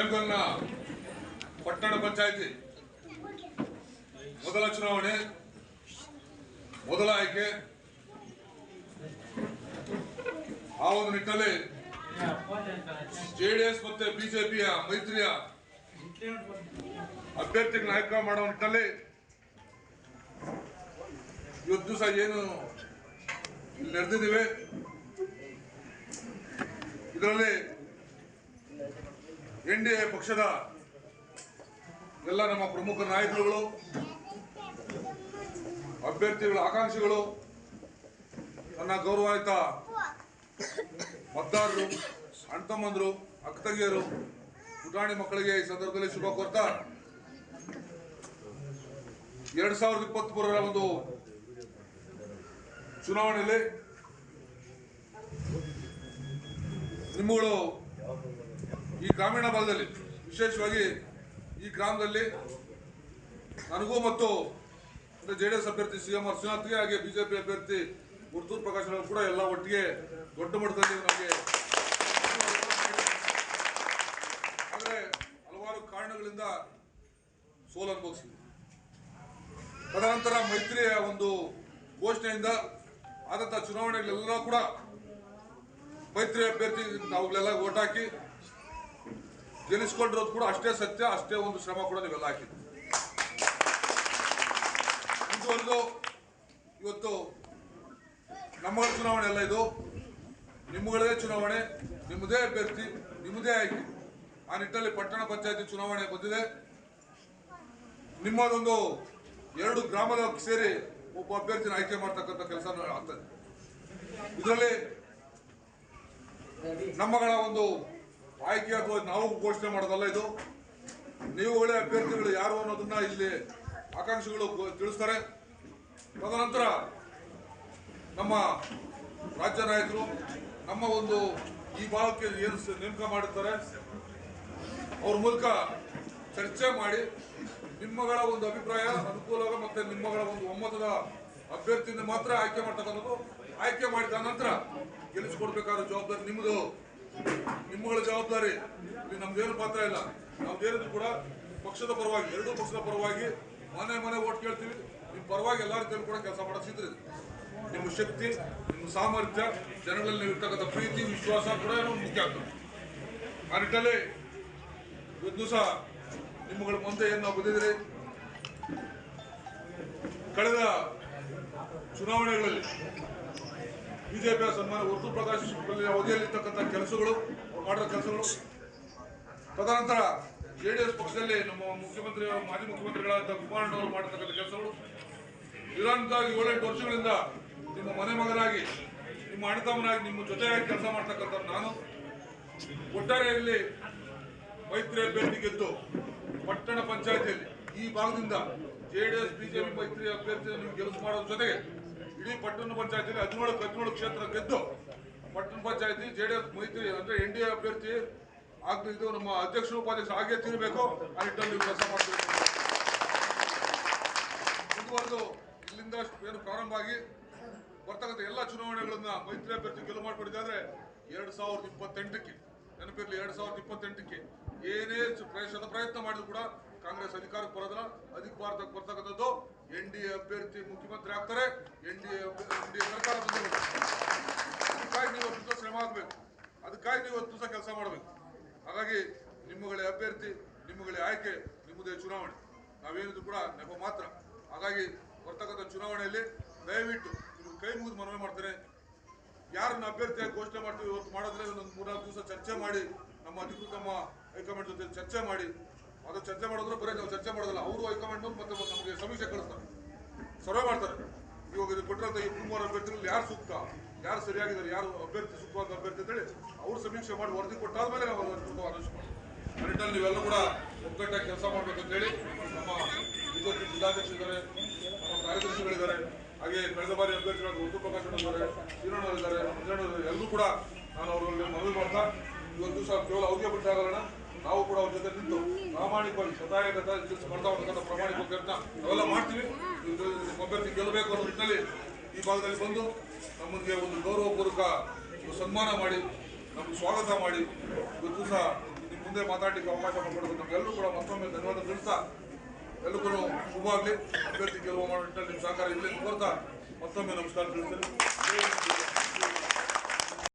ನಾಯಕನ ಪಟ್ಟಣ ಪಂಚಾಯಿತಿ ಮೊದಲ ಚುನಾವಣೆ, ಮೊದಲ ಆಯ್ಕೆ. ಆ ಒಂದು ನಿಟ್ಟಿನಲ್ಲಿ ಜೆಡಿಎಸ್ ಮತ್ತೆ ಬಿಜೆಪಿಯ ಮೈತ್ರಿಯ ಅಭ್ಯರ್ಥಿಗಳ ಆಯ್ಕೆ ಮಾಡುವ ನಿಟ್ಟಿನಲ್ಲಿ ಇವತ್ತು ದಿವಸ ಏನು ಇಲ್ಲಿ ನಡೆದಿದ್ದೀವಿ, ಇದರಲ್ಲಿ ಎನ್ಡಿಎ ಪಕ್ಷದ ಎಲ್ಲ ನಮ್ಮ ಪ್ರಮುಖ ನಾಯಕರುಗಳು, ಅಭ್ಯರ್ಥಿಗಳ ಆಕಾಂಕ್ಷಿಗಳು, ನನ್ನ ಗೌರವಾನ್ವಿತ ಮತದಾರರು, ಅಣ್ಣತಮ್ಮಂದರು, ಅಕ್ಕ ತಂಗಿಯರು, ಪುಟಾಣಿ ಮಕ್ಕಳಿಗೆ ಈ ಸಂದರ್ಭದಲ್ಲಿ ಶುಭ ಕೋರ್ತಾ 2023ರ ಒಂದು ಚುನಾವಣೆಯಲ್ಲಿ ನಿಮ್ಮಗಳು ಈ ಗ್ರಾಮೀಣ ಭಾಗದಲ್ಲಿ, ವಿಶೇಷವಾಗಿ ಈ ಗ್ರಾಮದಲ್ಲಿ ನನಗೂ ಮತ್ತು ಜೆಡಿಎಸ್ ಅಭ್ಯರ್ಥಿ CM ಶ್ರೀನಾಥ್ಗೆ ಹಾಗೆ ಬಿಜೆಪಿ ಅಭ್ಯರ್ಥಿ ಮುರ್ತೂರ್ ಪ್ರಕಾಶ್ ಕೂಡ ಎಲ್ಲ ಒಟ್ಟಿಗೆ ದೊಡ್ಡ ಮಟ್ಟದಲ್ಲಿ ನಮಗೆ ಆದರೆ ಹಲವಾರು ಕಾರಣಗಳಿಂದ ಸೋಲು ಅನುಭವಿಸಿದ್ವಿ. ತದನಂತರ ಮೈತ್ರಿಯ ಒಂದು ಘೋಷಣೆಯಿಂದ ಆದಂಥ ಚುನಾವಣೆಗಳೆಲ್ಲ ಕೂಡ ಮೈತ್ರಿ ಅಭ್ಯರ್ಥಿ ನಾವುಗಳೆಲ್ಲ ಓಟ್ ಹಾಕಿ ಗೆಲ್ಲಿಸ್ಕೊಂಡಿರೋದು ಕೂಡ ಅಷ್ಟೇ ಸತ್ಯ, ಅಷ್ಟೇ ಒಂದು ಶ್ರಮ ಕೂಡ ನೀವೆಲ್ಲ ಹಾಕಿದ್ವಿ. ಮುಂದುವರೆದು ಇವತ್ತು ನಮ್ಮಗಳ ಚುನಾವಣೆ ಎಲ್ಲ ಇದು, ನಿಮ್ಮಗಳದೇ ಚುನಾವಣೆ, ನಿಮ್ಮದೇ ಅಭ್ಯರ್ಥಿ, ನಿಮ್ಮದೇ ಆಯ್ಕೆ. ಆ ನಿಟ್ಟಿನಲ್ಲಿ ಪಟ್ಟಣ ಪಂಚಾಯತಿ ಚುನಾವಣೆ ಬಂದಿದೆ. ನಿಮ್ಮದೊಂದು 2 ಗ್ರಾಮದ ಸೇರಿ ಒಬ್ಬ ಅಭ್ಯರ್ಥಿನ ಆಯ್ಕೆ ಮಾಡ್ತಕ್ಕಂಥ ಕೆಲಸ ಆಗ್ತದೆ. ಇದರಲ್ಲಿ ನಮ್ಮಗಳ ಒಂದು ಆಯ್ಕೆ ಅಥವಾ ನಾವು ಘೋಷಣೆ ಮಾಡೋದಲ್ಲ, ಇದು ನೀವುಗಳೇ ಅಭ್ಯರ್ಥಿಗಳು ಯಾರು ಅನ್ನೋದನ್ನ ಇಲ್ಲಿ ಆಕಾಂಕ್ಷಿಗಳು ತಿಳಿಸ್ತಾರೆ. ತದನಂತರ ನಮ್ಮ ರಾಜ್ಯ ನಾಯಕರು ನಮ್ಮ ಒಂದು ಈ ಭಾಗಕ್ಕೆ ಏನು ನೇಮಕ ಮಾಡಿರ್ತಾರೆ ಅವ್ರ ಮೂಲಕ ಚರ್ಚೆ ಮಾಡಿ ನಿಮ್ಮಗಳ ಒಂದು ಅಭಿಪ್ರಾಯ ಅನುಕೂಲ ಮತ್ತೆ ನಿಮ್ಮಗಳ ಒಂದು ಒಮ್ಮತದ ಅಭ್ಯರ್ಥಿಯಿಂದ ಮಾತ್ರ ಆಯ್ಕೆ ಮಾಡ್ತಕ್ಕಂಥದ್ದು. ಆಯ್ಕೆ ಮಾಡಿದ ನಂತರ ಗೆಲ್ಲಿಸ್ಕೊಡ್ಬೇಕಾದ ಜವಾಬ್ದಾರಿ ನಿಮ್ಮದು, ನಿಮ್ಮಗಳ ಜವಾಬ್ದಾರಿ. ಇಲ್ಲಿ ನಮ್ದೇನು ಪಾತ್ರ ಇಲ್ಲ. ನಾವೇನಿದ್ರು ಕೂಡ ಪಕ್ಷದ ಪರವಾಗಿ, 2 ಪಕ್ಷದ ಪರವಾಗಿ ಮನೆ ಓಟ್ ಕೇಳ್ತೀವಿ. ನಿಮ್ಮ ಪರವಾಗಿ ಎಲ್ಲ ರೀತಿಯಲ್ಲಿ ಕೂಡ ಕೆಲಸ ಮಾಡೋ ಸಿದ್ಧರಿದೆ. ನಿಮ್ಮ ಶಕ್ತಿ, ನಿಮ್ಮ ಸಾಮರ್ಥ್ಯ, ಜನಗಳಲ್ಲಿ ನೀವು ಇರ್ತಕ್ಕಂಥ ಪ್ರೀತಿ, ವಿಶ್ವಾಸ ಕೂಡ ಮುಖ್ಯ ಆಗ್ತದೆ. ಆ ನಿಟ್ಟಲ್ಲಿ ಇವತ್ತು ದಿವಸ ನಿಮ್ಮಗಳ ಮುಂದೆ ಏನು ನಾವು ಬಂದಿದ್ದೀರಿ, ಕಳೆದ ಚುನಾವಣೆಗಳಲ್ಲಿ ಬಿಜೆಪಿಯ ಸನ್ಮಾನ ಮುರ್ತೂರ್ ಪ್ರಕಾಶ್ ಅವಧಿಯಲ್ಲಿರ್ತಕ್ಕಂಥ ಕೆಲಸಗಳು, ಮಾಡಿರೋ ಕೆಲಸಗಳು, ತದನಂತರ ಜೆಡಿಎಸ್ ಪಕ್ಷದಲ್ಲಿ ನಮ್ಮ ಮುಖ್ಯಮಂತ್ರಿ, ಮಾಜಿ ಮುಖ್ಯಮಂತ್ರಿಗಳಾದ ಕುಮಾರಣ್ಣವರು ಮಾಡತಕ್ಕಂಥ ಕೆಲಸಗಳು, ನಿರಂತರವಾಗಿ 7-8 ವರ್ಷಗಳಿಂದ ನಿಮ್ಮ ಮನೆ ಮಗನಾಗಿ, ನಿಮ್ಮ ಅಣ್ಣತಮ್ಮನಾಗಿ, ನಿಮ್ಮ ಜೊತೆಯಾಗಿ ಕೆಲಸ ಮಾಡ್ತಕ್ಕಂಥ ನಾನು ಒಟ್ಟಾರೆಯಲ್ಲಿ ಮೈತ್ರಿ ಅಭ್ಯರ್ಥಿ ಗೆದ್ದು ಪಟ್ಟಣ ಪಂಚಾಯತಿಯಲ್ಲಿ ಈ ಭಾಗದಿಂದ ಜೆಡಿಎಸ್ ಬಿಜೆಪಿ ಮೈತ್ರಿ ಅಭ್ಯರ್ಥಿಯನ್ನು ನೀವು ಗೆಲುವು ಮಾಡೋದ್ರ ಜೊತೆಗೆ ಇಡೀ ಪಟ್ಟಣ ಪಂಚಾಯತಿಯಲ್ಲಿ 17 ಕ್ಷೇತ್ರ ಗೆದ್ದು ಪಟ್ಟಣ ಪಂಚಾಯತಿ ಜೆಡಿಎಸ್ ಮೈತ್ರಿ ಅಂದ್ರೆ NDA ಅಭ್ಯರ್ಥಿ ಆಗ್ತಿದ್ದು ನಮ್ಮ ಅಧ್ಯಕ್ಷರು ಉಪಾಧ್ಯಕ್ಷರು ಹಾಗೆ ತಿನ್ನಬೇಕು. ಆ ನಿಟ್ಟಿನಲ್ಲಿ ಕೆಲಸ ಮಾಡಬೇಕು. ಮುಂದುವರೆದು ಇಲ್ಲಿಂದ ಏನು ಪ್ರಾರಂಭ ಆಗಿ ಬರ್ತಕ್ಕಂಥ ಎಲ್ಲ ಚುನಾವಣೆಗಳನ್ನ ಮೈತ್ರಿ ಅಭ್ಯರ್ಥಿ ಗೆಲುವು ಮಾಡಿಕೊಟ್ಟಿದ್ದಾರೆ. 2028ಕ್ಕೆ ನೆನಪಿರಲಿ, 2028ಕ್ಕೆ ಏನೇ ಪ್ರಯತ್ನ ಮಾಡಿದ್ರು ಕೂಡ ಕಾಂಗ್ರೆಸ್ ಅಧಿಕಾರಕ್ಕೆ ಬರೋದಿಲ್ಲ. ಅಧಿಕಾರಕ್ಕೆ ಬರ್ತಕ್ಕಂಥದ್ದು NDA ಅಭ್ಯರ್ಥಿ ಮುಖ್ಯಮಂತ್ರಿ ಆಗ್ತಾರೆ, NDA ಸರ್ಕಾರ ಬಂದಿರುತ್ತೆ. ಅದಕ್ಕಾಗಿ ನೀವು ಹೊತ್ತು ಶ್ರಮ ಆಗಬೇಕು, ಅದಕ್ಕಾಗಿ ನೀವು ಹೊತ್ತು ಸಹ ಕೆಲಸ ಮಾಡಬೇಕು. ಹಾಗಾಗಿ ನಿಮ್ಮಗಳೇ ಅಭ್ಯರ್ಥಿ, ನಿಮ್ಮಗಳೇ ಆಯ್ಕೆ, ನಿಮ್ಮದೇ ಚುನಾವಣೆ, ನಾವೇನಿದ್ರು ಕೂಡ ನೆಪ ಮಾತ್ರ. ಹಾಗಾಗಿ ಬರ್ತಕ್ಕಂಥ ಚುನಾವಣೆಯಲ್ಲಿ ದಯವಿಟ್ಟು ನಿಮ್ಗೆ ಕೈ ಮುಗಿದು ಮನವಿ ಮಾಡ್ತೇನೆ, ಯಾರನ್ನ ಅಭ್ಯರ್ಥಿಯಾಗಿ ಘೋಷಣೆ ಮಾಡ್ತೀವಿ ಇವತ್ತು ಮಾಡೋದ್ರೆ ಒಂದು 3-4 ದಿವಸ ಚರ್ಚೆ ಮಾಡಿ ನಮ್ಮ ಅಧಿಕೃತ ನಮ್ಮ ಹೈಕಮಾಂಡ್ ಜೊತೆ ಚರ್ಚೆ ಮಾಡಿ, ಅದು ಚರ್ಚೆ ಮಾಡಿದ್ರೆ ಬರೀ ನಾವು ಚರ್ಚೆ ಮಾಡೋದಿಲ್ಲ, ಅವರು ಹೈಕಮಾಂಡ್ ಮತ್ತೆ ನಮಗೆ ಸಮೀಕ್ಷೆ ಕಳಿಸ್ತಾರೆ, ಸರ್ವೆ ಮಾಡ್ತಾರೆ. ಇವಾಗ ಇದು ಕೊಟ್ಟಿರೋಂಥ ಈ 3 ಅಭ್ಯರ್ಥಿಗಳು ಯಾರು ಸೂಕ್ತ, ಯಾರು ಸರಿಯಾಗಿದ್ದಾರೆ, ಯಾರು ಅಭ್ಯರ್ಥಿ ಸೂಕ್ತವಾದ ಅಭ್ಯರ್ಥಿ ಅಂತೇಳಿ ಅವರು ಸಮೀಕ್ಷೆ ಮಾಡಿ ವರದಿ ಕೊಟ್ಟಾದ್ಮೇಲೆ ನಾವು ಅಧಿಕೃತ ಆಲೋಚನೆ ಮಾಡ್ತೀವಿ. ಆ ನಿಟ್ಟಿನಲ್ಲಿ ನೀವೆಲ್ಲ ಕೂಡ ಒಗ್ಗಟ್ಟಾಗಿ ಕೆಲಸ ಮಾಡ್ಬೇಕಂತೇಳಿ ನಮ್ಮ ಬಿಜೆಪಿ ಜಿಲ್ಲಾಧ್ಯಕ್ಷರಿದ್ದಾರೆ, ನಮ್ಮ ಕಾರ್ಯದರ್ಶಿಗಳಿದ್ದಾರೆ, ಹಾಗೆ ಕಳೆದ ಬಾರಿ ಅಭ್ಯರ್ಥಿಗಳಾದ ಮುರ್ತೂರ್ ಪ್ರಕಾಶ್ ಇದ್ದಾರೆ, ಶ್ರೀರಾಣವರಿದ್ದಾರೆ, ಎಲ್ಲರೂ ಕೂಡ ನಾನು ಅವರಲ್ಲಿ ಮನವಿ ಮಾಡ್ತಾ ಇವತ್ತು ದಿವಸ ಕೇವಲ ಅವ್ರಿಗೆ ಬಿಟ್ಟಾಗಲ್ಲ, ನಾವು ಕೂಡ ಅವ್ರ ಜೊತೆ ನಿಂತು ಪ್ರಾಮಾಣಿಕವಾಗಿ ಸದಾಯಗತ ಕೆಲಸ ಮಾಡ್ತಾ ಹೋಗ್ತಕ್ಕಂಥ ಪ್ರಾಮಾಣಿಕ ಪ್ರಯತ್ನ ನಾವೆಲ್ಲ ಮಾಡ್ತೀವಿ. ನಿಮ್ಮ ಅಭ್ಯರ್ಥಿ ಗೆಲ್ಲಬೇಕು ಅನ್ನೋ ನಿಟ್ಟಿನಲ್ಲಿ ಈ ಭಾಗದಲ್ಲಿ ಬಂದು ನಮಗೆ ಒಂದು ಗೌರವಪೂರ್ವಕ ಸನ್ಮಾನ ಮಾಡಿ, ನಮ್ಗೆ ಸ್ವಾಗತ ಮಾಡಿ ಇವತ್ತು ಸಹ ನಿಮ್ಮ ಮುಂದೆ ಮಾತಾಡಲಿಕ್ಕೆ ಅವಕಾಶ ಮಾಡಿಕೊಡೋದು ನಮಗೆಲ್ಲರೂ ಕೂಡ ಮತ್ತೊಮ್ಮೆ ಧನ್ಯವಾದ ತಿಳಿಸ್ತಾ ಎಲ್ಲರಿಗೂ ಶುಭವಾಗಲಿ. ಅಭ್ಯರ್ಥಿ ಗೆಲುವು ಮಾಡೋ ನಿಟ್ಟಿನಲ್ಲಿ ನಿಮ್ಮ ಸಹಕಾರ ಇರಲಿ ಕೋರ್ತಾ ಮತ್ತೊಮ್ಮೆ ನಮಸ್ಕಾರ ತಿಳಿಸ್ತೇನೆ.